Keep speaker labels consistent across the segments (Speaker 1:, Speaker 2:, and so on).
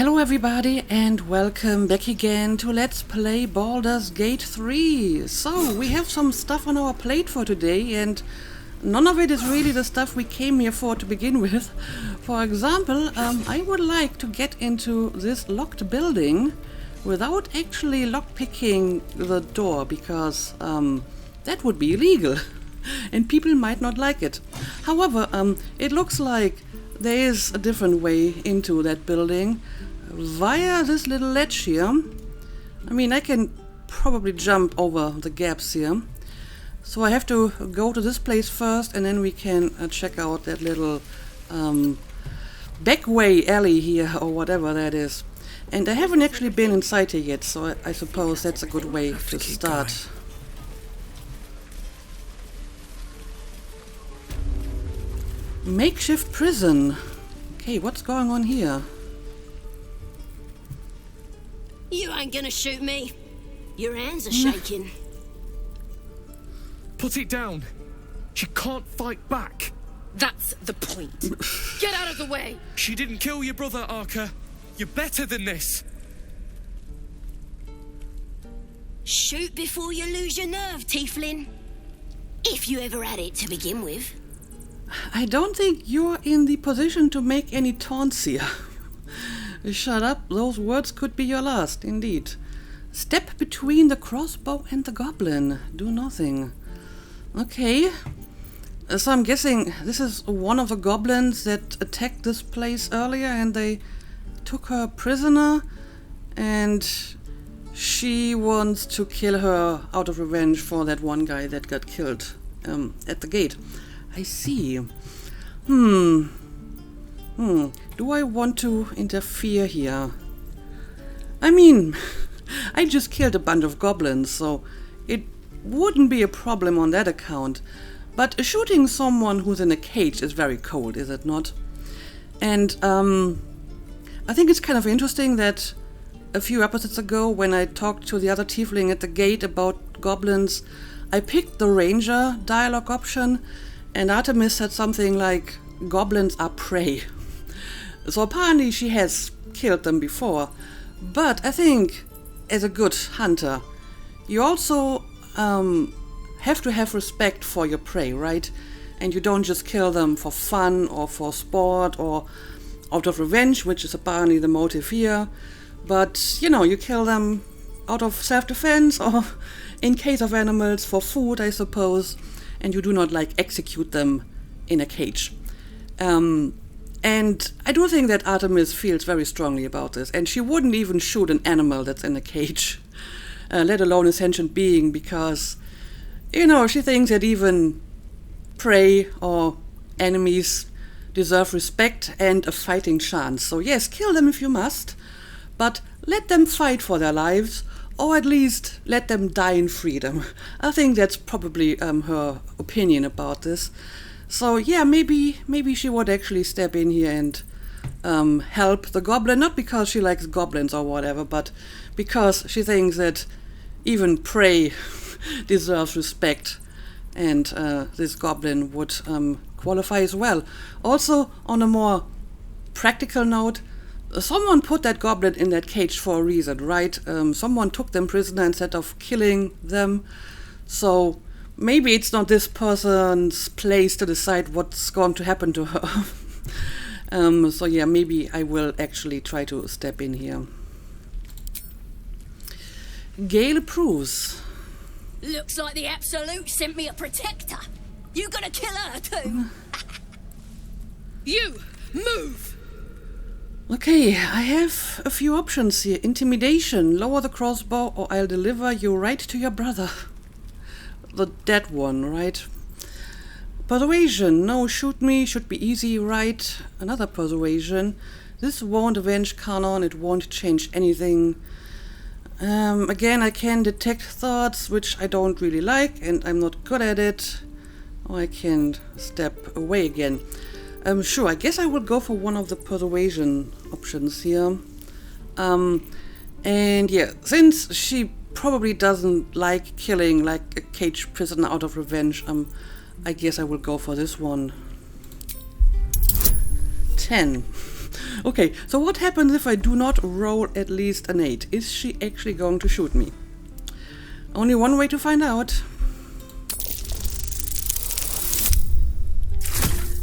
Speaker 1: Hello everybody and welcome back again to Let's Play Baldur's Gate 3. So, we have some stuff on our plate for today and none of it is really the stuff we came here for to begin with. For example, I would like to get into this locked building without actually lockpicking the door because that would be illegal and people might not like it. However, it looks like there is a different way into that building via this little ledge here. I mean, I can probably jump over the gaps here. So I have to go to this place first and then we can check out that little backway alley here or whatever that is. And I haven't actually been inside here yet, so I suppose that's a good way to start. Makeshift prison. Okay, what's going on here?
Speaker 2: You ain't gonna shoot me. Your hands are shaking.
Speaker 3: Put it down. She can't fight back.
Speaker 4: That's the point. Get out of the way.
Speaker 3: She didn't kill your brother, Arca. You're better than this.
Speaker 2: Shoot before you lose your nerve, Tiefling. If you ever had it to begin with.
Speaker 1: I don't think you're in the position to make any taunts here. Shut up, those words could be your last, indeed. Step between the crossbow and the goblin. Do nothing. Okay. So I'm guessing this is one of the goblins that attacked this place earlier and they took her prisoner and she wants to kill her out of revenge for that one guy that got killed at the gate. I see. Do I want to interfere here? I mean, I just killed a bunch of goblins, so it wouldn't be a problem on that account. But shooting someone who's in a cage is very cold, is it not? And I think it's kind of interesting that a few episodes ago, when I talked to the other tiefling at the gate about goblins, I picked the ranger dialogue option, and Artemis said something like, "Goblins are prey." So apparently she has killed them before. But I think, as a good hunter, you also have to have respect for your prey, right? And you don't just kill them for fun or for sport or out of revenge, which is apparently the motive here. But, you know, you kill them out of self-defense or in case of animals for food, I suppose. And you do not, like, execute them in a cage. And I do think that Artemis feels very strongly about this. And she wouldn't even shoot an animal that's in a cage, let alone a sentient being, because, you know, she thinks that even prey or enemies deserve respect and a fighting chance. So yes, kill them if you must, but let them fight for their lives, or at least let them die in freedom. I think that's probably her opinion about this. So yeah, maybe she would actually step in here and help the goblin, not because she likes goblins or whatever, but because she thinks that even prey deserves respect, and this goblin would qualify as well. Also, on a more practical note, someone put that goblin in that cage for a reason, right? Someone took them prisoner instead of killing them, so maybe it's not this person's place to decide what's going to happen to her. So yeah, maybe I will actually try to step in here. Gale approves.
Speaker 2: Looks like the Absolute sent me a protector. You gonna kill her too?
Speaker 4: You move.
Speaker 1: Okay, I have a few options here. Intimidation, lower the crossbow or I'll deliver you right to your brother. The dead one, right? Persuasion, no, shoot me, should be easy, right? Another persuasion. This won't avenge canon, it won't change anything. Again, I can detect thoughts, which I don't really like, and I'm not good at it. Or I can step away again. Sure, I guess I will go for one of the persuasion options here. And yeah, since she probably doesn't like killing like a cage prisoner out of revenge, I guess I will go for this one. 10. Okay, so what happens if I do not roll at least an 8? Is she actually going to shoot me? Only one way to find out.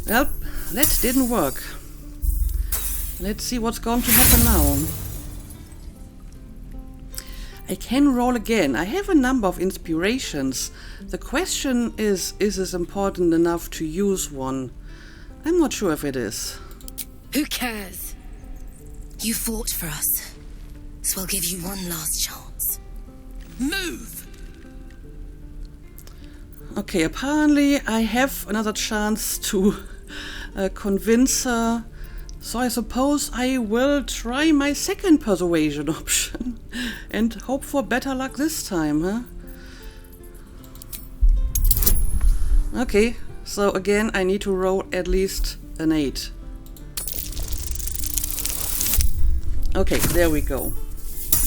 Speaker 1: Well, that didn't work. Let's see what's going to happen now. I can roll again. I have a number of inspirations. The question is this important enough to use one? I'm not sure if it is.
Speaker 4: Who cares?
Speaker 2: You fought for us, so I'll give you one last chance.
Speaker 4: Move!
Speaker 1: Okay, apparently I have another chance to convince her. So I suppose I will try my second persuasion option and hope for better luck this time, huh? Okay, so again I need to roll at least an 8. Okay, there we go.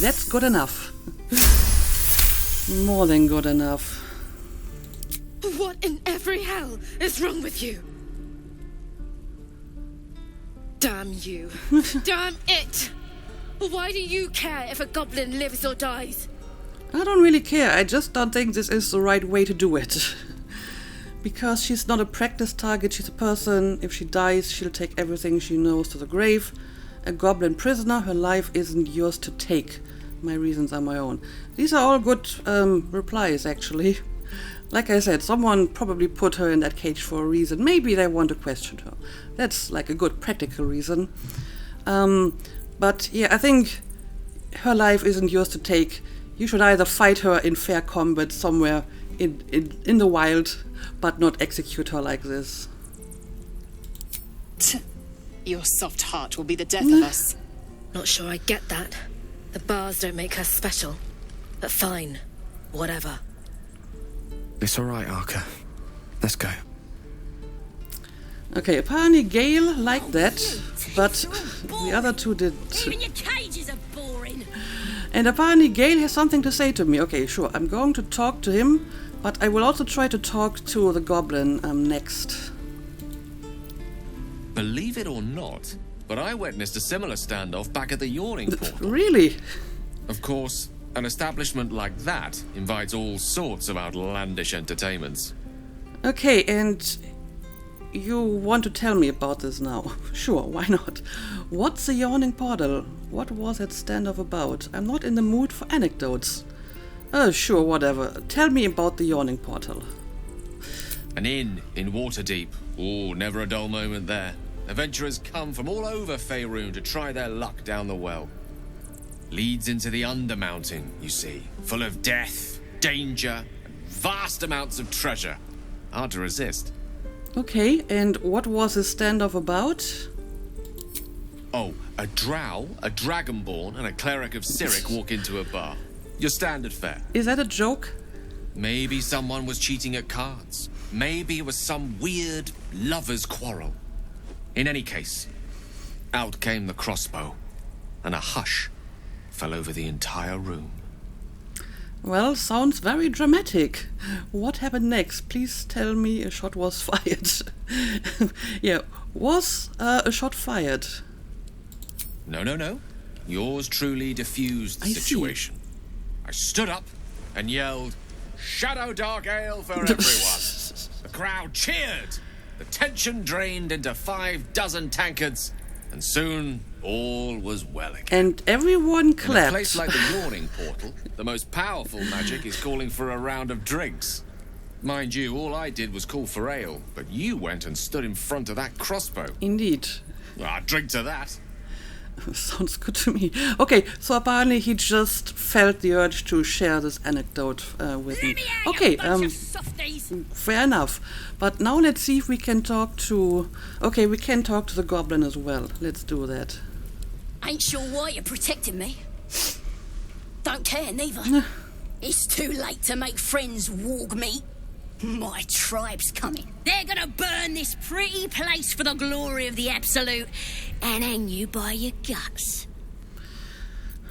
Speaker 1: That's good enough. More than good enough.
Speaker 4: What in every hell is wrong with you? Damn you. Damn it! Why do you care if a goblin lives or dies?
Speaker 1: I don't really care, I just don't think this is the right way to do it. Because she's not a practice target, she's a person. If she dies, she'll take everything she knows to the grave. A goblin prisoner, her life isn't yours to take. My reasons are my own. These are all good replies, actually. Like I said, someone probably put her in that cage for a reason. Maybe they want to question her. That's like a good practical reason. But yeah, I think her life isn't yours to take. You should either fight her in fair combat somewhere in the wild, but not execute her like this.
Speaker 5: Your soft heart will be the death of us.
Speaker 4: Not sure I get that. The bars don't make her special. But fine. Whatever.
Speaker 3: It's all right, Arca. Let's go.
Speaker 1: Okay, apparently Gale liked that, but the other two didn't.
Speaker 2: Even your cages are boring.
Speaker 1: And apparently Gale has something to say to me. Okay, sure, I'm going to talk to him, but I will also try to talk to the goblin next.
Speaker 6: Believe it or not, but I witnessed a similar standoff back at the Yawning Portal.
Speaker 1: Really?
Speaker 6: Of course, an establishment like that invites all sorts of outlandish entertainments.
Speaker 1: Okay, and you want to tell me about this now? Sure, why not? What's the Yawning Portal? What was that standoff about? I'm not in the mood for anecdotes. Sure, whatever. Tell me about the Yawning Portal.
Speaker 6: An inn in Waterdeep. Oh, never a dull moment there. Adventurers come from all over Faerun to try their luck down the well. Leads into the Undermountain, you see. Full of death, danger, and vast amounts of treasure. Hard to resist.
Speaker 1: Okay, and what was this standoff about?
Speaker 6: Oh, a drow, a dragonborn, and a cleric of Cyric walk into a bar. Your standard fare.
Speaker 1: Is that a joke?
Speaker 6: Maybe someone was cheating at cards. Maybe it was some weird lover's quarrel. In any case, out came the crossbow, and a hush fell over the entire room.
Speaker 1: Well, sounds very dramatic. What happened next? Please tell me a shot was fired. Yeah, was a shot fired?
Speaker 6: No. Yours truly diffused the situation. I stood up and yelled, "Shadow Dark Ale for everyone!" The crowd cheered. The tension drained into 6 tankards, and soon all was well again.
Speaker 1: And everyone
Speaker 6: In a
Speaker 1: clapped.
Speaker 6: place like the Yawning Portal, the most powerful magic is calling for a round of drinks. Mind you, all I did was call for ale, but you went and stood in front of that crossbow.
Speaker 1: Indeed.
Speaker 6: Drink to that.
Speaker 1: Sounds good to me. Okay, so apparently he just felt the urge to share this anecdote with me. Okay, fair enough. But now let's see if we can talk to... Okay, we can talk to the goblin as well. Let's do that.
Speaker 2: Ain't sure why you're protecting me. Don't care neither. It's too late to make friends, warg meat. My tribe's coming. They're gonna burn this pretty place for the glory of the Absolute and hang you by your guts.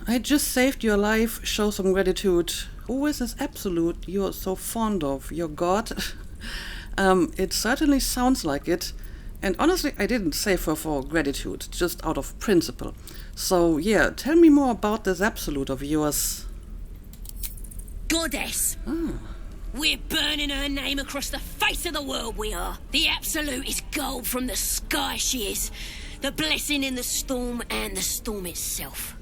Speaker 1: I just saved your life. Show some gratitude. Who is this Absolute you're so fond of? Your god? It certainly sounds like it. And honestly, I didn't save her for gratitude, just out of principle. So, yeah, tell me more about this absolute of yours.
Speaker 2: Goddess. We're burning her name across the face of the world, we are. The absolute is gold from the sky, she is. The blessing in the storm and the storm itself.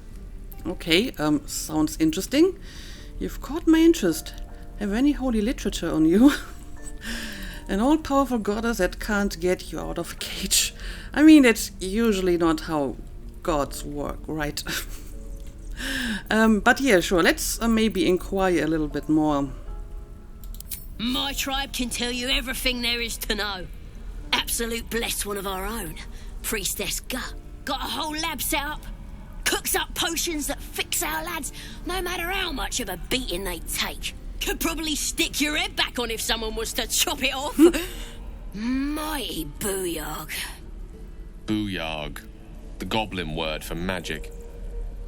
Speaker 1: Okay, sounds interesting. You've caught my interest. Have any holy literature on you? An all-powerful goddess that can't get you out of a cage. I mean, that's usually not how gods work, right? But yeah, sure, let's maybe inquire a little bit more.
Speaker 2: My tribe can tell you everything there is to know. Absolute blessed one of our own. Priestess Gut. Got a whole lab set up. Cooks up potions that fix our lads, no matter how much of a beating they take. Could probably stick your head back on if someone was to chop it off. Mighty booyarg.
Speaker 6: Booyarg. The goblin word for magic.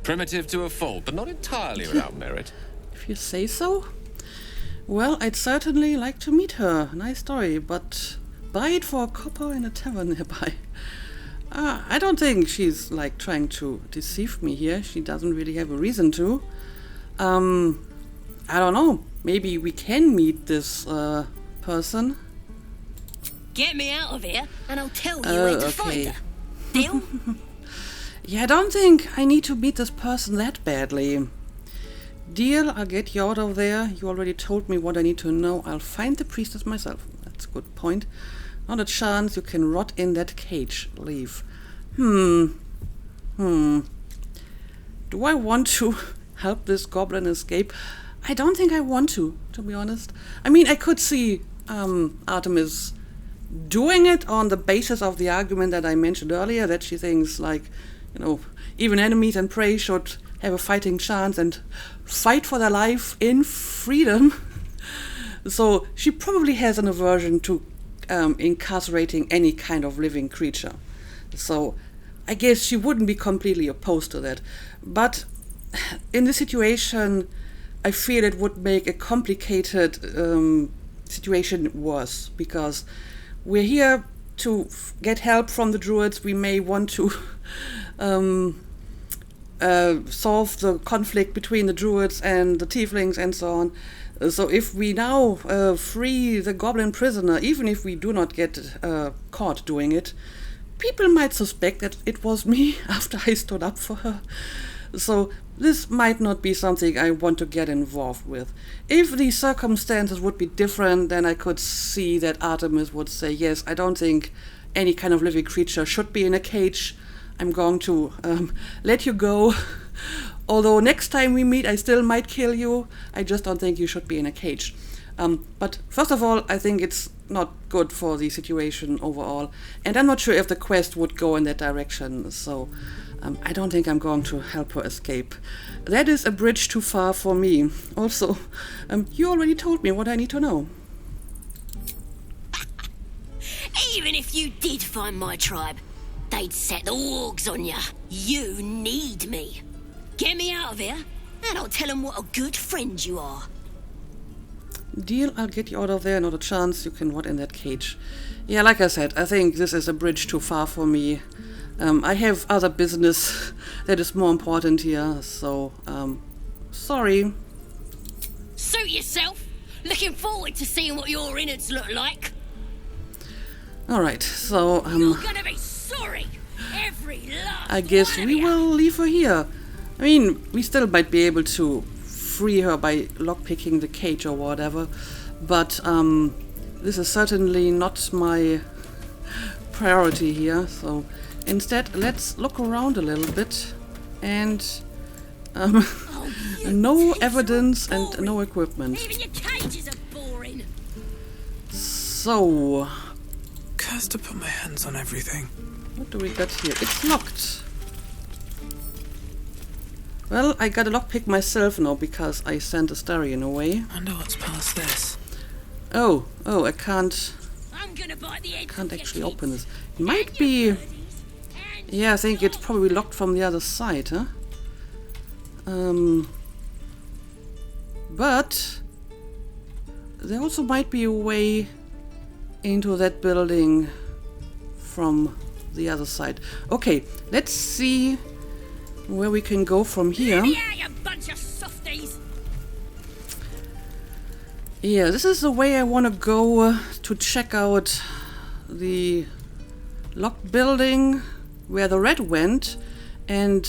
Speaker 6: Primitive to a fault, but not entirely without merit.
Speaker 1: If you say so. Well, I'd certainly like to meet her. Nice story, but buy it for a copper in a tavern nearby. I don't think she's, like, trying to deceive me here. She doesn't really have a reason to. I don't know. Maybe we can meet this person.
Speaker 2: Get me out of here, and I'll tell you where to find her. Deal?
Speaker 1: Yeah, I don't think I need to meet this person that badly. Deal, I'll get you out of there. You already told me what I need to know. I'll find the priestess myself. That's a good point. Not a chance you can rot in that cage. Leave. Do I want to help this goblin escape? I don't think I want to be honest. I mean, I could see Artemis doing it on the basis of the argument that I mentioned earlier, that she thinks, like, you know, even enemies and prey should have a fighting chance and fight for their life in freedom. So she probably has an aversion to incarcerating any kind of living creature. So I guess she wouldn't be completely opposed to that. But in this situation, I feel it would make a complicated situation worse, because we're here to get help from the druids. We may want to solve the conflict between the druids and the tieflings and so on. So if we now free the goblin prisoner, even if we do not get caught doing it, people might suspect that it was me after I stood up for her. So this might not be something I want to get involved with. If the circumstances would be different, then I could see that Artemis would say, yes, I don't think any kind of living creature should be in a cage. I'm going to let you go. Although next time we meet, I still might kill you. I just don't think you should be in a cage. But first of all, I think it's not good for the situation overall. And I'm not sure if the quest would go in that direction. So I don't think I'm going to help her escape. That is a bridge too far for me. Also, you already told me what I need to know.
Speaker 2: Even if you did find my tribe, they'd set the wargs on ya. You need me. Get me out of here, and I'll tell them what a good friend you are.
Speaker 1: Deal, I'll get you out of there. Not a chance you can rot in that cage. Yeah, like I said, I think this is a bridge too far for me. I have other business that is more important here, so, sorry.
Speaker 2: Suit yourself. Looking forward to seeing what your innards look like.
Speaker 1: Alright, so,
Speaker 2: You're gonna be sorry. Every last
Speaker 1: I guess
Speaker 2: one of
Speaker 1: we
Speaker 2: ya.
Speaker 1: will leave her here. I mean, we still might be able to free her by lockpicking the cage or whatever, but this is certainly not my priority here, so instead let's look around a little bit, and no evidence and no equipment.
Speaker 2: Even your cages are boring.
Speaker 1: So,
Speaker 7: Cursed to put my hands on everything.
Speaker 1: what do we got here? It's locked. Well, I gotta lockpick myself now because I sent Astarion away.
Speaker 7: Wonder what's past this.
Speaker 1: Oh, I can't
Speaker 2: I'm gonna bite the end of your
Speaker 1: actually
Speaker 2: teeth.
Speaker 1: open this. It might be... Yeah, I think it's probably locked from the other side, huh? But there also might be a way into that building from the other side. Okay, let's see where we can go from here.
Speaker 2: Yeah, you bunch of softies.
Speaker 1: Yeah, this is the way I want to go to check out the locked building where the rat went, and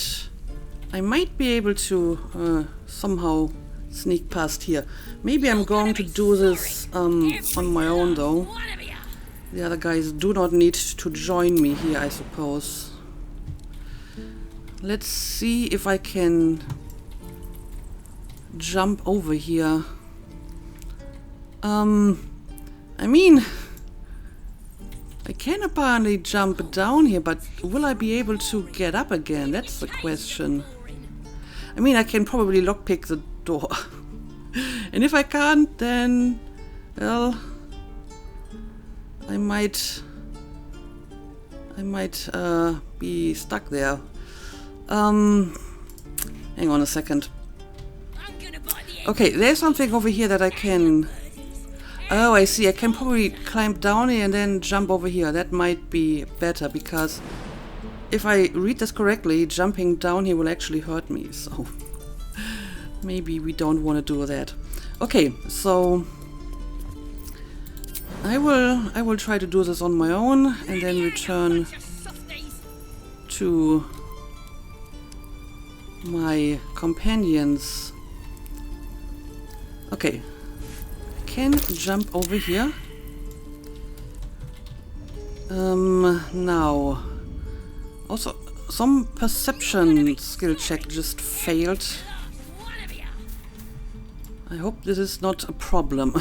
Speaker 1: I might be able to somehow sneak past here. Maybe I'm going to do this on my own though.
Speaker 2: One of you.
Speaker 1: The other guys do not need to join me here, I suppose. Let's see if I can jump over here. I mean, I can apparently jump down here, but will I be able to get up again? That's the question. I mean, I can probably lockpick the door. And if I can't, then, well, I might be stuck there. Hang on a second. Okay, there's something over here that I can... Oh, I see. I can probably climb down here and then jump over here. That might be better, because if I read this correctly, jumping down here will actually hurt me, so maybe we don't want to do that. Okay, so I will try to do this on my own and then return to my companions. Okay, I can jump over here. Now, also some perception skill check just failed. I hope this is not a problem.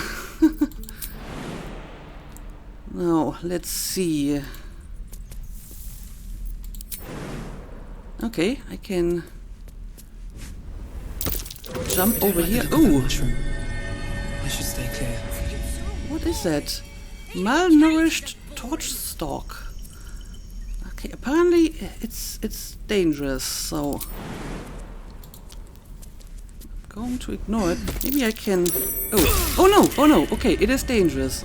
Speaker 1: Now, let's see. Okay, I can jump over here. Ooh!
Speaker 7: I should stay clear.
Speaker 1: What is that? Malnourished torch stalk. Okay, apparently it's dangerous, so I'm going to ignore it. Maybe I can... Oh no, oh no, okay, it is dangerous.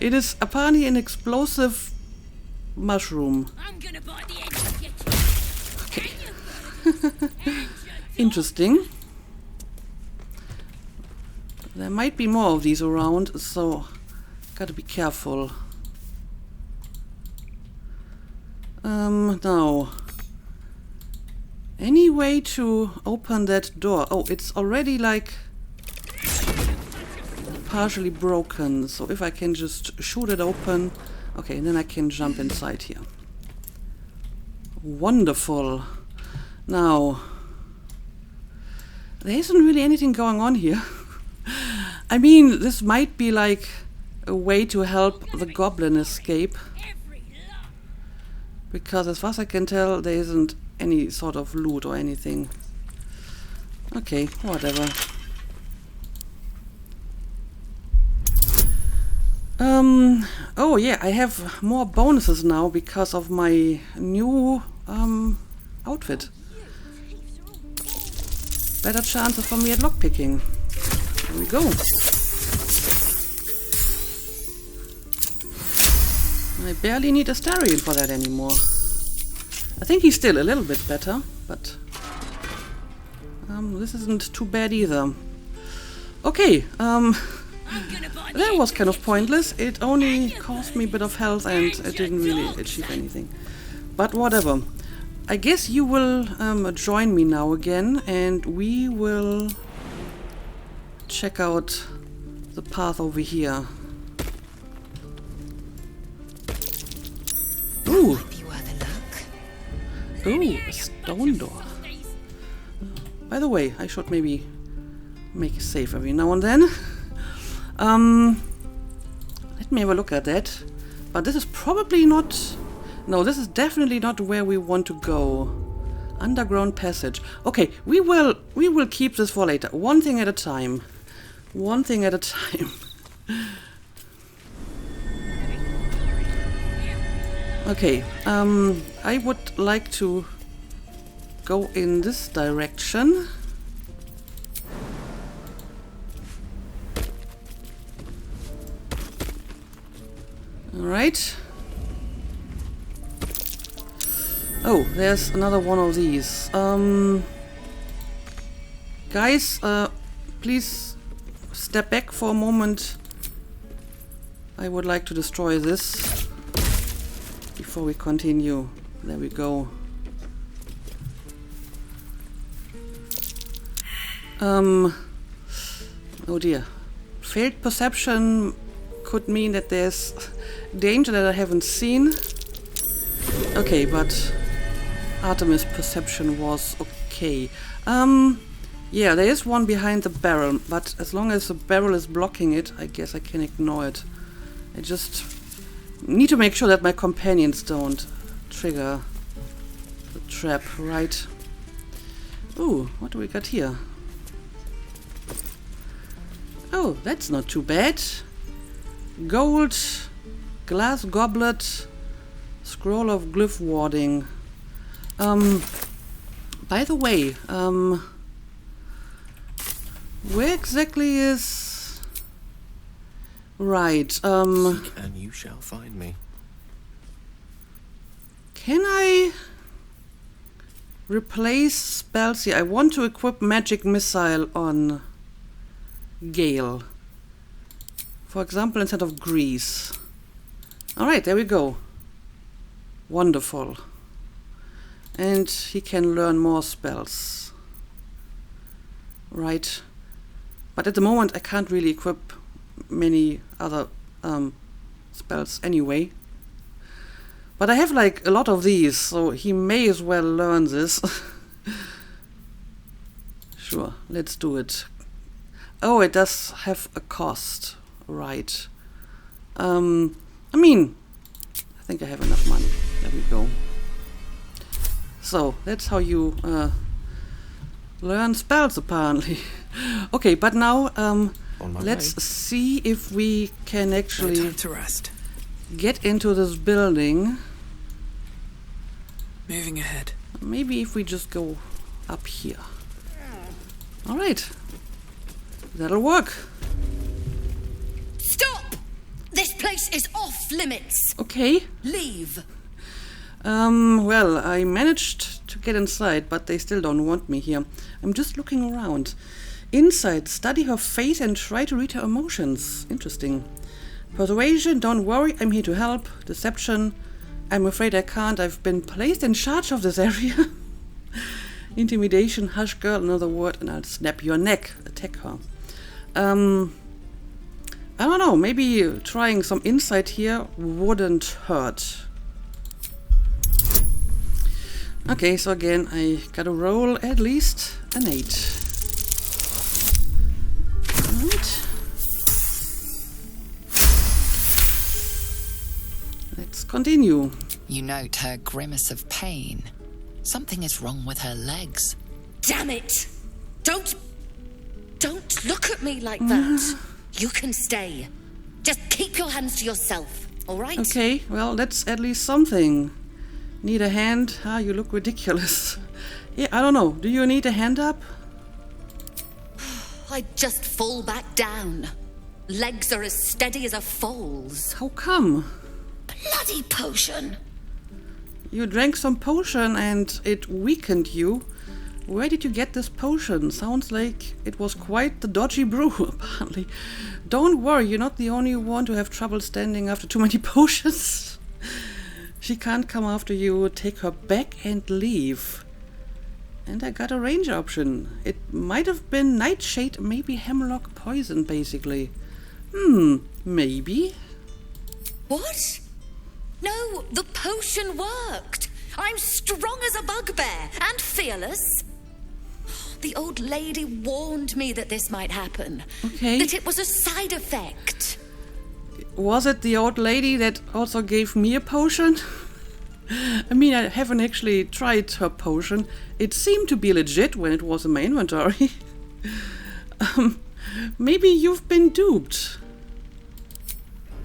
Speaker 1: It is apparently an explosive mushroom.
Speaker 2: I'm gonna bite the edge of your teeth.
Speaker 1: Okay. Interesting. There might be more of these around, so gotta be careful. Now, any way to open that door? Oh, it's already like partially broken, so if I can just shoot it open, okay, then I can jump inside here. Wonderful. Now, there isn't really anything going on here. I mean, this might be like a way to help the goblin escape, because as far as I can tell, there isn't any sort of loot or anything. Okay, whatever. Oh yeah, I have more bonuses now because of my new outfit. Better chances for me at lockpicking. Here we go. I barely need a Astarion for that anymore. I think he's still a little bit better, but this isn't too bad either. Okay, that was kind of pointless. It only cost me a bit of health and it didn't really achieve anything. But whatever. I guess you will join me now again, and we will check out the path over here. Ooh! Ooh, a stone door. By the way, I should maybe make a save every now and then. Let me have a look at that. But this is probably not... No, this is definitely not where we want to go. Underground passage. Okay, we will keep this for later. One thing at a time. One thing at a time. Okay, I would like to go in this direction. Alright. Oh, there's another one of these. Guys, please step back for a moment. I would like to destroy this before we continue. There we go. Oh dear. Failed perception could mean that there's danger that I haven't seen. Okay, but Artemis' perception was okay. Yeah, there is one behind the barrel, but as long as the barrel is blocking it, I guess I can ignore it. I just need to make sure that my companions don't trigger the trap, right? Ooh, what do we got here? Oh, that's not too bad. Gold, glass goblet, scroll of glyph warding. By the way, where exactly is... Right,
Speaker 6: Seek and you shall find me.
Speaker 1: Can I replace spells here? I want to equip magic missile on Gale. For example, instead of grease. Alright, there we go. Wonderful. And he can learn more spells. Right. But at the moment I can't really equip many other spells anyway. But I have like a lot of these, so he may as well learn this. Sure, let's do it. Oh, it does have a cost. Right. I mean, I think I have enough money. There we go. So, that's how you learn spells, apparently. Okay, but now let's see if we can actually
Speaker 7: No time to rest.
Speaker 1: get into this building.
Speaker 7: Moving ahead.
Speaker 1: Maybe if we just go up here. Alright. That'll work.
Speaker 2: Stop! This place is off limits.
Speaker 1: Okay.
Speaker 2: Leave.
Speaker 1: Well, I managed to get inside, but they still don't want me here. I'm just looking around. Inside, study her face and try to read her emotions. Interesting. Persuasion, don't worry, I'm here to help. Deception, I'm afraid I can't. I've been placed in charge of this area. Intimidation, hush girl, another word, and I'll snap your neck. Attack her. I don't know, maybe trying some insight here wouldn't hurt. Okay, so again, I gotta roll at least an 8. Alright. Let's continue.
Speaker 8: You note her grimace of pain. Something is wrong with her legs.
Speaker 2: Damn it! Don't look at me like that. You can stay. Just keep your hands to yourself, all right?
Speaker 1: Okay, well, that's at least something. Need a hand? Ah, you look ridiculous. Yeah, I don't know. Do you need a hand up?
Speaker 2: I just fall back down. Legs are as steady as a foal's.
Speaker 1: How come?
Speaker 2: Bloody potion.
Speaker 1: You drank some potion and it weakened you. Where did you get this potion? Sounds like it was quite the dodgy brew, apparently. Don't worry, you're not the only one to have trouble standing after too many potions. She can't come after you. Take her back and leave. And I got a ranger option. It might have been nightshade, maybe hemlock poison, basically. Maybe.
Speaker 2: What? No, the potion worked. I'm strong as a bugbear and fearless. The old lady warned me that this might happen.
Speaker 1: Okay.
Speaker 2: That it was a side effect.
Speaker 1: Was it the old lady that also gave me a potion? I mean, I haven't actually tried her potion. It seemed to be legit when it was in my inventory. Maybe you've been duped.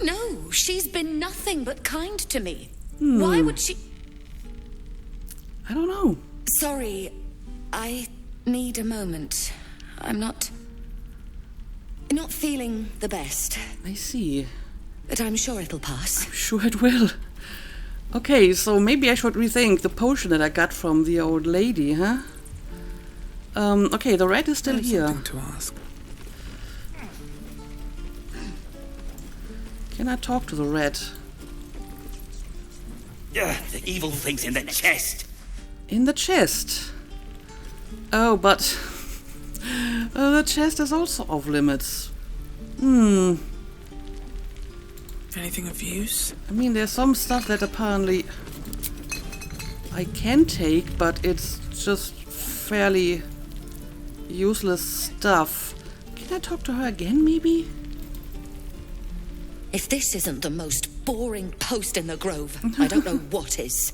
Speaker 2: No, she's been nothing but kind to me. Why would she...
Speaker 1: I don't know.
Speaker 2: Sorry, I need a moment. I'm not feeling the best.
Speaker 1: I see.
Speaker 2: But I'm sure it'll pass.
Speaker 1: I'm sure it will. Okay, so maybe I should rethink the potion that I got from the old lady, huh? Okay, the rat is still here.
Speaker 7: Something to ask.
Speaker 1: Can I talk to the rat?
Speaker 9: The evil thing's in the chest.
Speaker 1: In the chest? Oh, but the chest is also off limits.
Speaker 7: Anything of use?
Speaker 1: I mean, there's some stuff that apparently I can take, but it's just fairly useless stuff. Can I talk to her again, maybe?
Speaker 2: If this isn't the most boring post in the grove, I don't know what is.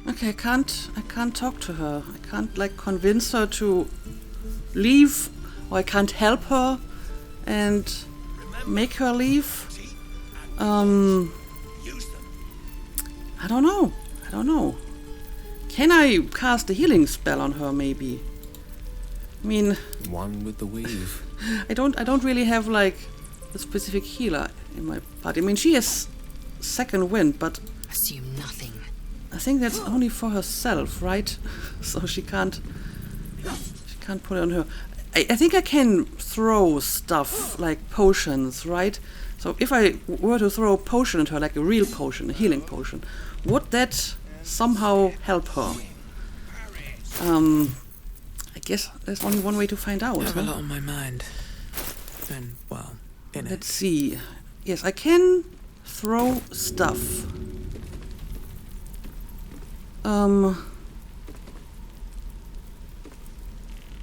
Speaker 1: Okay, I can't talk to her. I can't, like, convince her to leave, or I can't help her and make her leave. I don't know. Can I cast a healing spell on her, maybe? I mean,
Speaker 10: one with the weave.
Speaker 1: I don't really have, like, a specific healer in my party. I mean, she has second wind, but
Speaker 2: Assume nothing.
Speaker 1: I think that's only for herself, right? So she can't put it on her. I think I can throw stuff like potions, right? So if I were to throw a potion at her, like a real potion, a healing potion, would that somehow help her? I guess there's only one way to find out.
Speaker 7: I have a lot on my mind. And, well, in
Speaker 1: Let's see. Yes, I can throw stuff.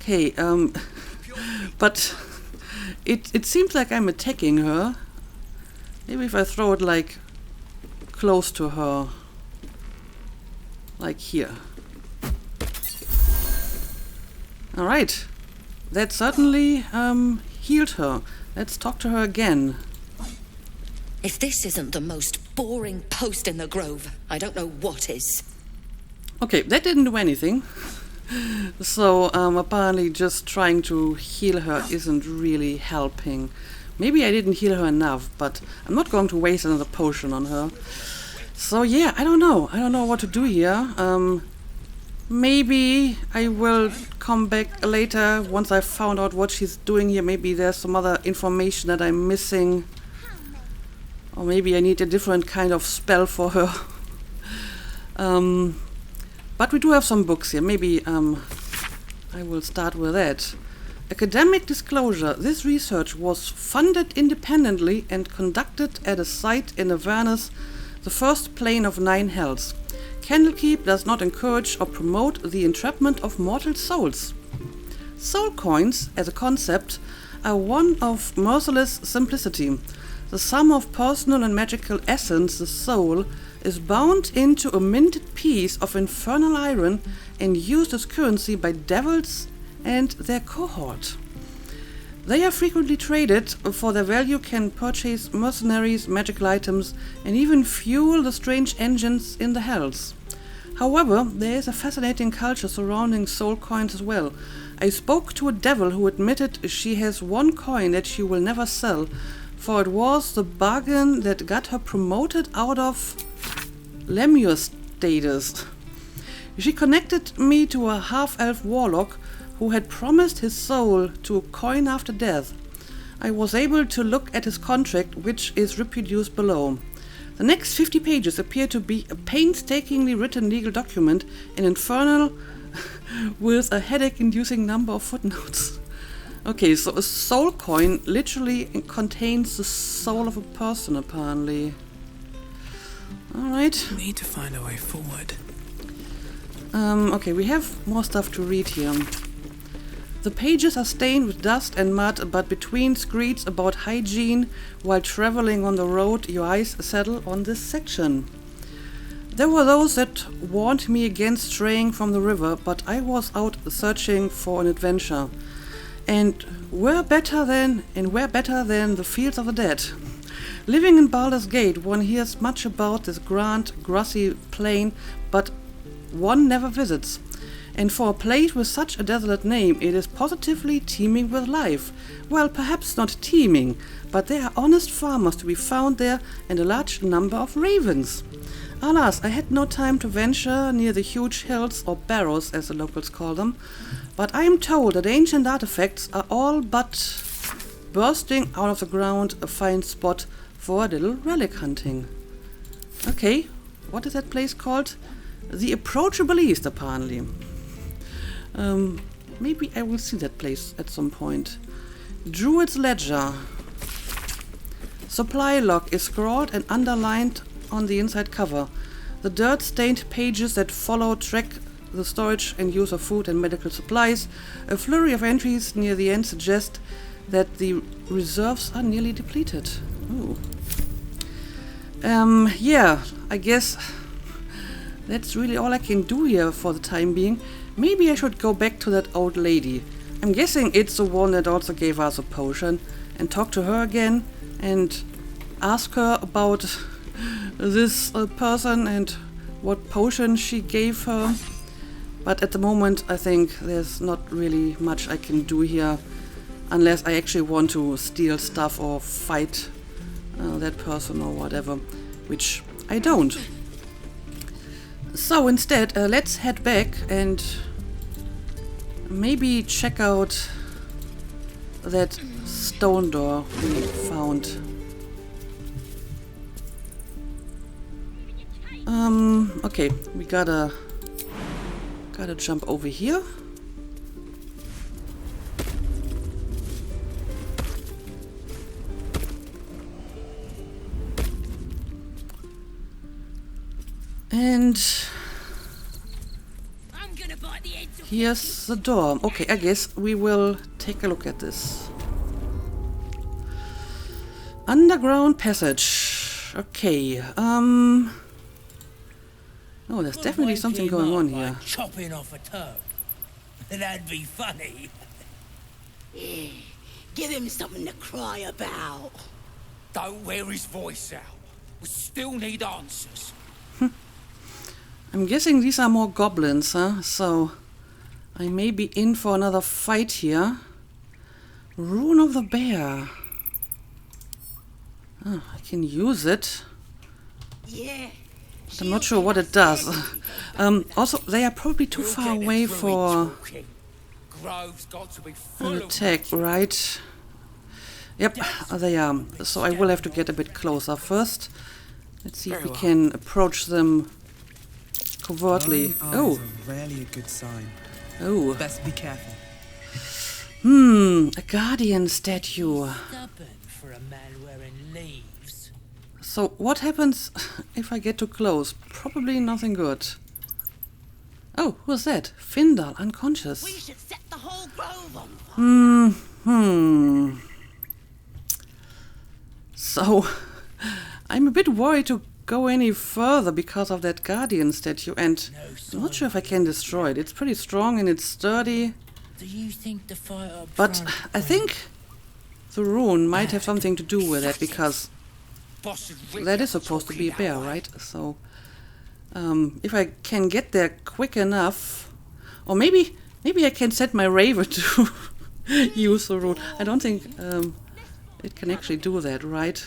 Speaker 1: Okay, but it seems like I'm attacking her. Maybe if I throw it, like, close to her. Like here. Alright. That certainly healed her. Let's talk to her again.
Speaker 2: If this isn't the most boring post in the grove, I don't know what is.
Speaker 1: Okay, that didn't do anything. So, apparently just trying to heal her isn't really helping. Maybe I didn't heal her enough, but I'm not going to waste another potion on her. So yeah, I don't know. I don't know what to do here. Maybe I will come back later once I've found out what she's doing here. Maybe there's some other information that I'm missing. Or maybe I need a different kind of spell for her. But we do have some books here. Maybe I will start with that. Academic disclosure. This research was funded independently and conducted at a site in Avernus, the first plane of 9 hells. Candlekeep does not encourage or promote the entrapment of mortal souls. Soul coins, as a concept, are one of merciless simplicity. The sum of personal and magical essence, the soul, is bound into a minted piece of infernal iron and used as currency by devils and their cohort. They are frequently traded, for their value can purchase mercenaries, magical items, and even fuel the strange engines in the hells. However, there is a fascinating culture surrounding soul coins as well. I spoke to a devil who admitted she has one coin that she will never sell, for it was the bargain that got her promoted out of Lemure status. She connected me to a half-elf warlock who had promised his soul to a coin after death. I was able to look at his contract, which is reproduced below. The next 50 pages appear to be a painstakingly written legal document, an infernal with a headache-inducing number of footnotes. Okay, so a soul coin literally contains the soul of a person, apparently. Alright.
Speaker 7: Need to find a way forward.
Speaker 1: Okay, we have more stuff to read here. The pages are stained with dust and mud, but between screeds about hygiene while traveling on the road, your eyes settle on this section. There were those that warned me against straying from the river, but I was out searching for an adventure. And where better than the fields of the dead? Living in Baldur's Gate, one hears much about this grand, grassy plain, but one never visits. And for a place with such a desolate name, it is positively teeming with life. Well, perhaps not teeming, but there are honest farmers to be found there and a large number of ravens. Alas, I had no time to venture near the huge hills, or barrows as the locals call them, but I am told that ancient artifacts are all but bursting out of the ground, a fine spot for a little relic hunting. Okay, what is that place called? The Approachable East, apparently. Maybe I will see that place at some point. Druid's Ledger. Supply log is scrawled and underlined on the inside cover. The dirt-stained pages that follow track the storage and use of food and medical supplies. A flurry of entries near the end suggest that the reserves are nearly depleted. Ooh. Yeah, I guess that's really all I can do here for the time being. Maybe I should go back to that old lady. I'm guessing it's the one that also gave us a potion, and talk to her again and ask her about this person and what potion she gave her. But at the moment I think there's not really much I can do here, unless I actually want to steal stuff or fight that person or whatever, which I don't. So instead, let's head back and maybe check out that stone door we found. Okay, we gotta jump over here. And here's the door. Okay, I guess we will take a look at this. Underground passage. Okay. Oh, there's definitely something going on here.
Speaker 9: Chopping off a toe. That'd be funny.
Speaker 2: Yeah, give him something to cry about.
Speaker 9: Don't wear his voice out. We still need answers.
Speaker 1: I'm guessing these are more goblins, huh? So I may be in for another fight here. Rune of the Bear. Oh, I can use it.
Speaker 2: Yeah.
Speaker 1: But I'm not sure what it does. Also, they are probably too far away for an attack, right? Yep, they are. So I will have to get a bit closer first. Let's see if we can approach them covertly. Oh,
Speaker 7: rarely a good sign.
Speaker 1: Oh.
Speaker 7: Best be careful.
Speaker 1: A guardian statue.
Speaker 9: For a man wearing leaves.
Speaker 1: So what happens if I get too close? Probably nothing good. Oh, who's that? Findal, unconscious.
Speaker 2: We should set the whole grove on fire.
Speaker 1: So I'm a bit worried to go any further because of that guardian statue, and I'm not sure if I can destroy it. It's pretty strong and it's sturdy.
Speaker 9: Do you think the fight up
Speaker 1: But
Speaker 9: front
Speaker 1: I think the rune might have something to do with it, because that is supposed to be a bear, right? So if I can get there quick enough, or maybe I can set my raven to use the rune. I don't think it can actually do that, right?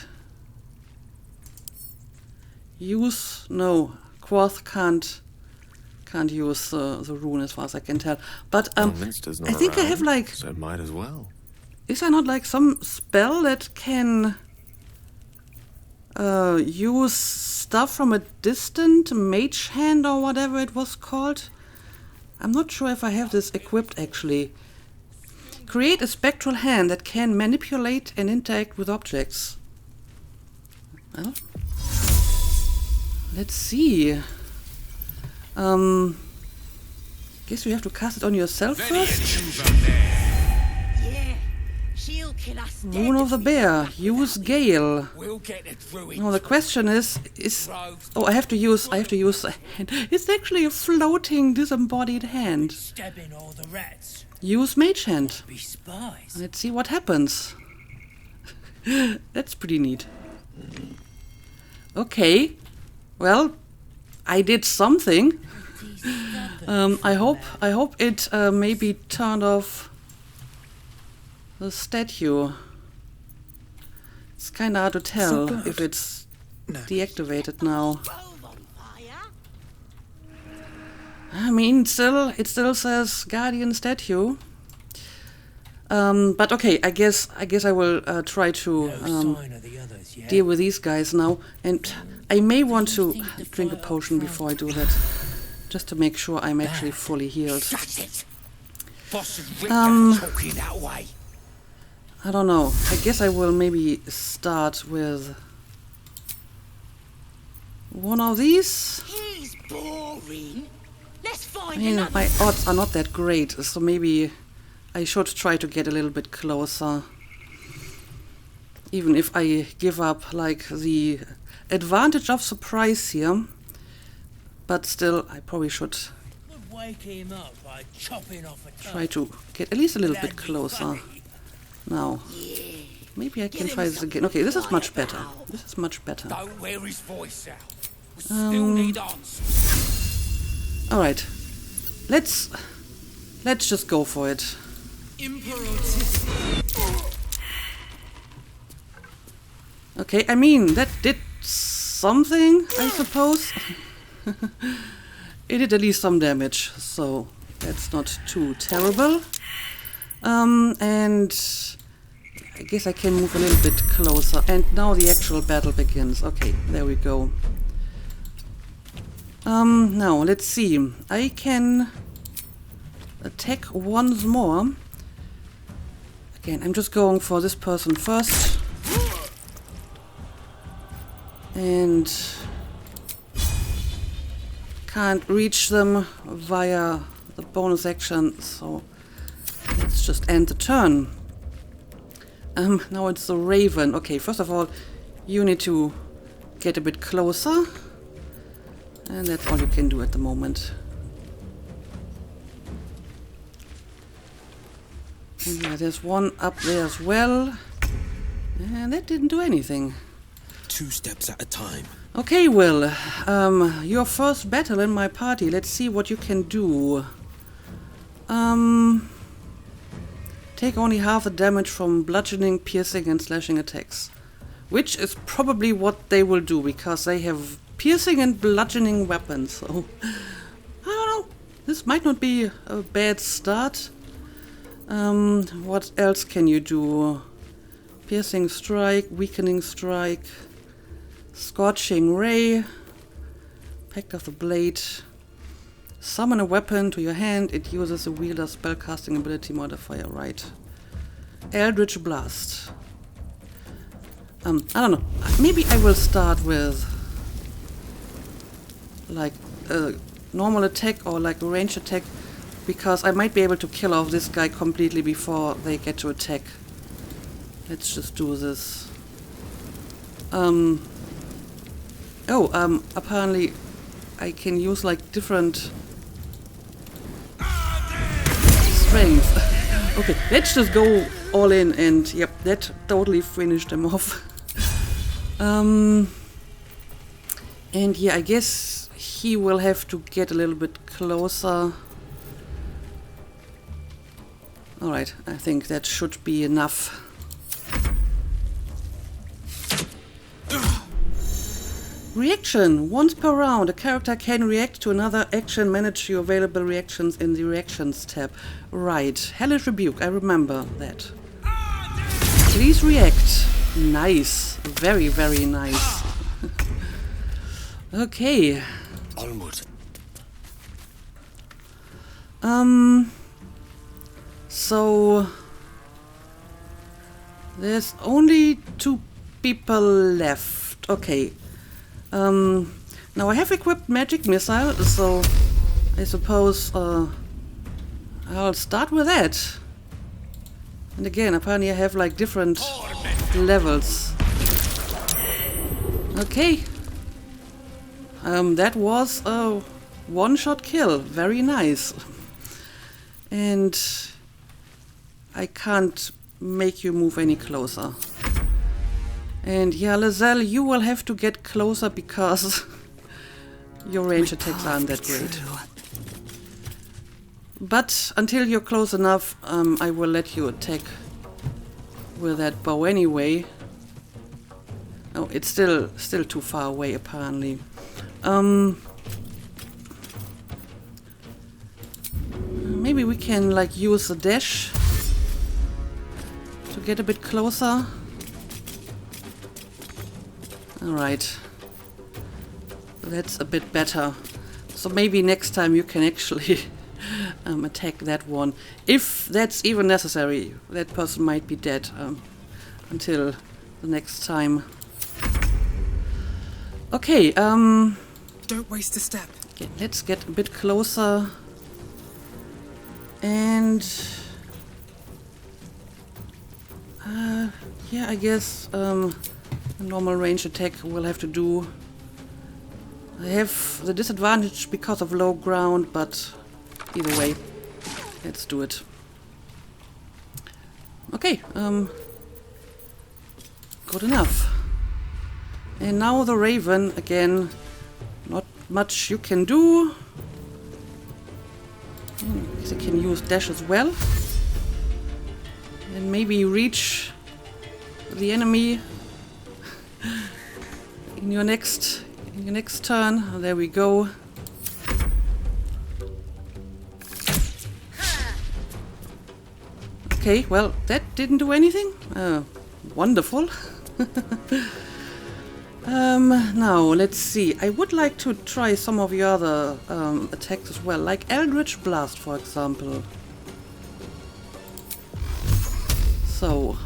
Speaker 1: Use, no, Quoth can't use the rune as far as I can tell. But I think I have like,
Speaker 10: so it might as well.
Speaker 1: Is there not like some spell that can use stuff from a distant mage hand or whatever it was called? I'm not sure if I have this equipped actually. Create a spectral hand that can manipulate and interact with objects. Well, let's see. Guess you have to cast it on yourself first.
Speaker 2: Yeah, she'll kill us.
Speaker 1: Rune of the Bear. Use Gale.
Speaker 9: We'll get it through.
Speaker 1: No, the question is oh, I have to use the hand. It's actually a floating disembodied hand.
Speaker 9: Stabbing all the rats.
Speaker 1: Use Mage Hand.
Speaker 9: Be spies.
Speaker 1: Let's see what happens. That's pretty neat. Okay. Well, I did something. I hope it maybe turned off the statue. It's kind of hard to tell if it's deactivated now. I mean, it still says Guardian statue. But okay, I guess I will try to deal with these guys now, and I may want to drink a potion before I do that, just to make sure I'm actually fully healed. I don't know. I guess I will maybe start with one of these.
Speaker 2: He's boring. Let's find
Speaker 1: I mean, my odds are not that great, so maybe I should try to get a little bit closer. Even if I give up, like, the advantage of surprise here. But still, I probably should try to get at least a little bit closer. Now, maybe I can try this again. Okay, this is much better. This is much better.
Speaker 9: Don't wear his voice out. We still need answers.
Speaker 1: Alright. Let's just go for it. Okay, I mean, that did something, I suppose. It did at least some damage, so that's not too terrible. And I guess I can move a little bit closer. And now the actual battle begins. Okay, there we go. Now, let's see. I can attack once more. Again, I'm just going for this person first. And can't reach them via the bonus action, so let's just end the turn. Now it's the Raven. Okay, first of all, you need to get a bit closer. And that's all you can do at the moment. And yeah, there's one up there as well. And that didn't do anything.
Speaker 10: 2 steps at a time.
Speaker 1: Okay, Will. Your first battle in my party. Let's see what you can do. Take only half the damage from bludgeoning, piercing, and slashing attacks. Which is probably what they will do, because they have piercing and bludgeoning weapons. So, I don't know. This might not be a bad start. What else can you do? Piercing strike, weakening strike, scorching ray, pact of the blade. Summon a weapon to your hand. It uses the wielder's spellcasting ability modifier, right? Eldritch blast. I don't know. Maybe I will start with like a normal attack or like a ranged attack, because I might be able to kill off this guy completely before they get to attack. Let's just do this. Apparently I can use like different strength. Okay, let's just go all in, and yep, that totally finished them off. And yeah, I guess he will have to get a little bit closer. Alright, I think that should be enough. Reaction. Once per round, a character can react to another action. Manage your available reactions in the Reactions tab. Right. Hellish Rebuke. I remember that. Please react. Nice. Very, very nice. Okay.
Speaker 10: Onward.
Speaker 1: So there's only 2 people left. Okay. Now I have equipped magic missile, so I suppose I'll start with that. And again, apparently I have like different levels. Okay. That was a one-shot kill. Very nice. And I can't make you move any closer. And yeah, Lazelle, you will have to get closer because your range attacks aren't that great. But until you're close enough, I will let you attack with that bow anyway. Oh, it's still too far away, apparently. Maybe we can like use the dash to get a bit closer. Alright. That's a bit better. So maybe next time you can actually attack that one. If that's even necessary. That person might be dead until the next time. Okay,
Speaker 7: don't waste a step.
Speaker 1: Okay, let's get a bit closer. And yeah, I guess a normal range attack will have to do. I have the disadvantage because of low ground, but either way, let's do it. Okay, good enough. And now the Raven, again, not much you can do. I guess I can use dash as well. And maybe reach the enemy in your next turn. There we go. Okay, well, that didn't do anything. Wonderful. Now, let's see. I would like to try some of the other attacks as well, like Eldritch Blast, for example. So,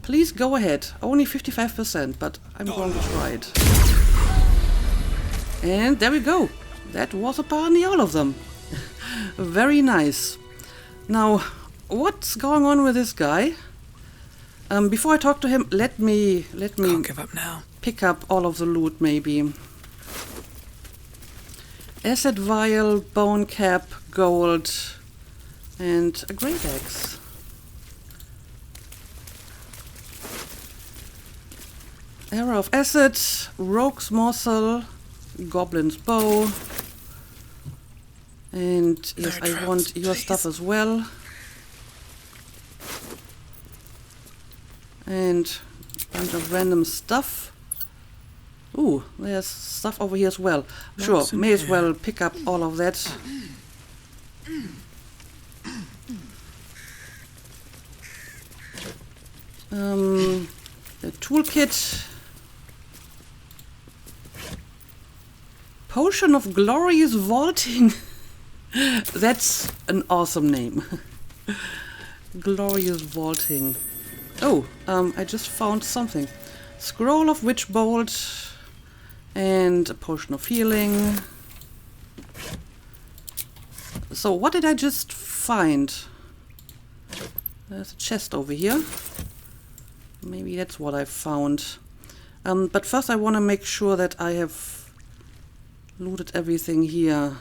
Speaker 1: please go ahead. Only 55%, but I'm going to try it. And there we go. That was apparently all of them. Very nice. Now, what's going on with this guy? Before I talk to him, let me
Speaker 7: Can't give up now.
Speaker 1: Pick up all of the loot, maybe. Acid vial, bone cap, gold, and a great axe. Arrow of acid, rogue's morsel, goblin's bow, and yes, I want your stuff as well. And a bunch of random stuff. Ooh, there's stuff over here as well. Sure, may as well pick up all of that. The toolkit. Potion of Glorious Vaulting. That's an awesome name. Glorious Vaulting. Oh, I just found something. Scroll of Witch Bolt. And a potion of healing. So what did I just find? There's a chest over here. Maybe that's what I found. But first I want to make sure that I have looted everything here.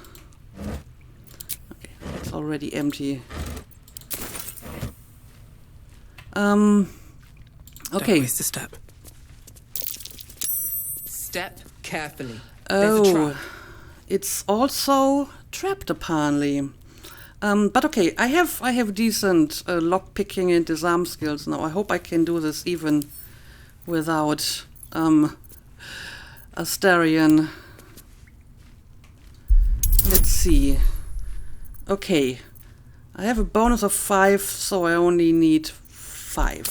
Speaker 1: Okay, it's already empty. Okay.
Speaker 7: Don't waste a step.
Speaker 11: Step carefully.
Speaker 1: Oh, it's also trapped apparently. But okay, I have decent lock-picking and disarm skills now. I hope I can do this even without Astarion. Let's see. Okay, I have a bonus of 5, so I only need 5.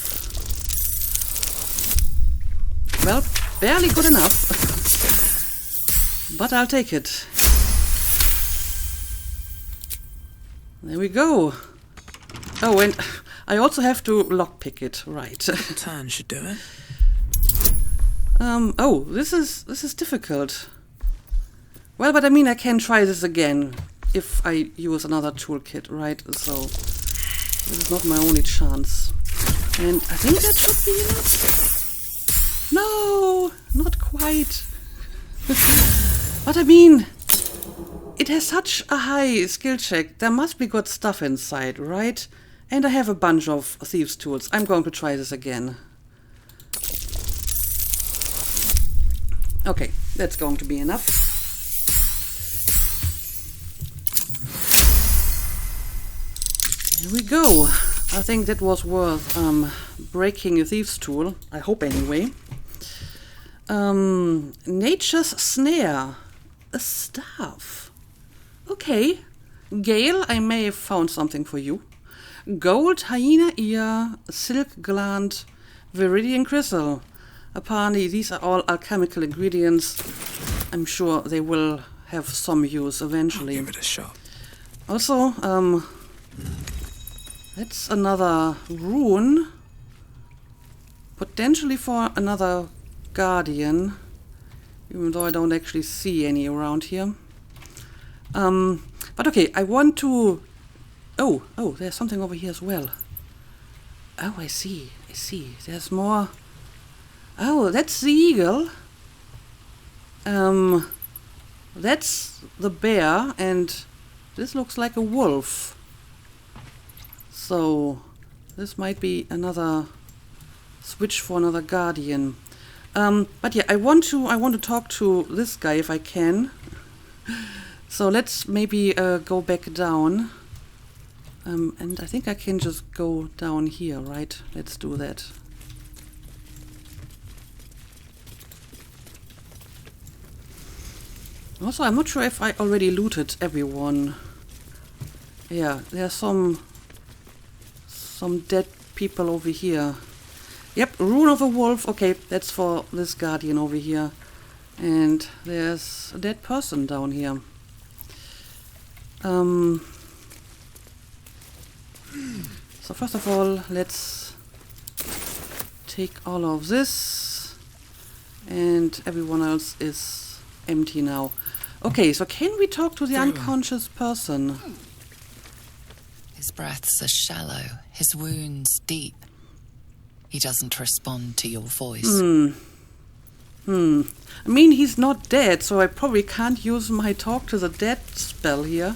Speaker 1: Well, barely good enough. But I'll take it. There we go. Oh, and I also have to lockpick it, right?
Speaker 7: Turn should do it.
Speaker 1: Oh, this is difficult. Well, but I mean, I can try this again if I use another toolkit, right? So this is not my only chance. And I think that should be enough. No, not quite. But I mean, it has such a high skill check. There must be good stuff inside, right? And I have a bunch of thieves' tools. I'm going to try this again. Okay, that's going to be enough. Here we go. I think that was worth breaking a thief's tool. I hope anyway. Nature's Snare. A staff. Okay. Gale, I may have found something for you. Gold, hyena ear, silk gland, viridian crystal. Apparently these are all alchemical ingredients. I'm sure they will have some use eventually.
Speaker 7: I'll give it a shot.
Speaker 1: Also, that's another rune. Potentially for another guardian. Even though I don't actually see any around here. But okay, I want to... Oh, there's something over here as well. Oh, I see. There's more... Oh, that's the eagle. That's the bear, and this looks like a wolf. So, this might be another switch for another guardian. But yeah, I want to talk to this guy if I can. So let's maybe go back down. And I think I can just go down here, right? Let's do that. Also, I'm not sure if I already looted everyone. Yeah, there's some dead people over here. Yep, Rune of a Wolf. Okay, that's for this guardian over here. And there's a dead person down here. So first of all, let's take all of this. And everyone else is empty now. Okay, so can we talk to the unconscious person?
Speaker 8: His breaths are shallow, his wounds deep. He doesn't respond to your voice.
Speaker 1: I mean, he's not dead, so I probably can't use my talk to the dead spell here.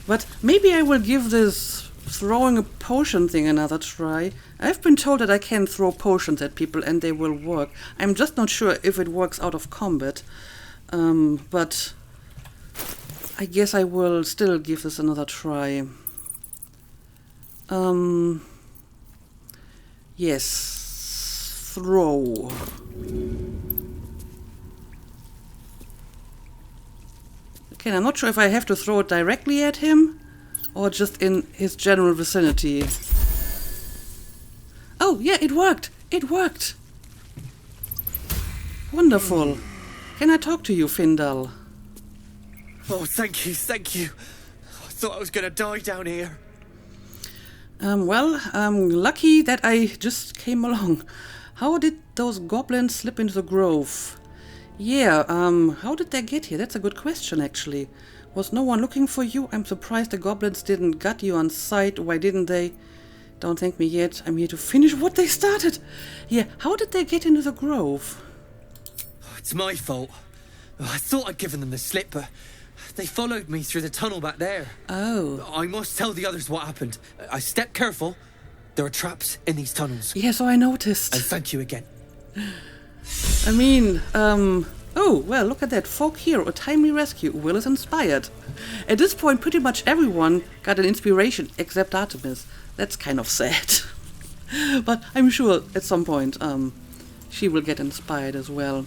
Speaker 1: But maybe I will give this throwing a potion thing another try. I've been told that I can throw potions at people and they will work. I'm just not sure if it works out of combat. But I guess I will still give this another try. Yes. Throw. Okay, I'm not sure if I have to throw it directly at him or just in his general vicinity. Oh, yeah, it worked! It worked! Wonderful. Can I talk to you, Findal?
Speaker 3: Oh, thank you. I thought I was going to die down here.
Speaker 1: Well, I'm lucky that I just came along. How did those goblins slip into the grove? Yeah, how did they get here? That's a good question, actually. Was no one looking for you? I'm surprised the goblins didn't gut you on sight. Why didn't they? Don't thank me yet. I'm here to finish what they started. Yeah, how did they get into the grove?
Speaker 3: It's my fault. I thought I'd given them the slip, but they followed me through the tunnel back there.
Speaker 1: Oh.
Speaker 3: I must tell the others what happened. I stepped careful. There are traps in these tunnels.
Speaker 1: Yeah, so I noticed.
Speaker 3: And thank you again.
Speaker 1: I mean, oh, well, look at that. Folk hero, a timely rescue. Will is inspired. At this point, pretty much everyone got an inspiration except Artemis. That's kind of sad. But I'm sure at some point, she will get inspired as well.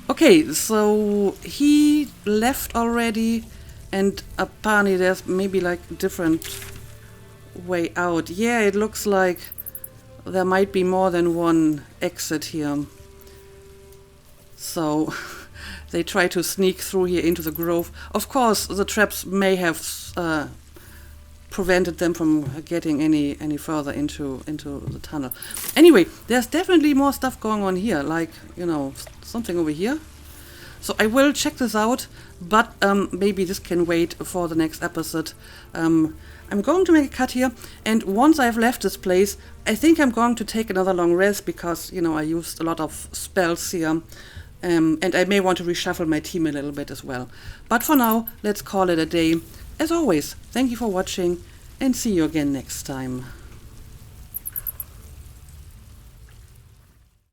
Speaker 1: Okay, so he left already, and apparently there's maybe like a different way out. Yeah, it looks like there might be more than one exit here. So they try to sneak through here into the grove. Of course, the traps may have prevented them from getting any further into the tunnel. Anyway, there's definitely more stuff going on here, like, you know, something over here. So I will check this out, but maybe this can wait for the next episode. I'm going to make a cut here, and once I've left this place, I think I'm going to take another long rest because, you know, I used a lot of spells here, and I may want to reshuffle my team a little bit as well. But for now, let's call it a day. As always, thank you for watching, and see you again next time.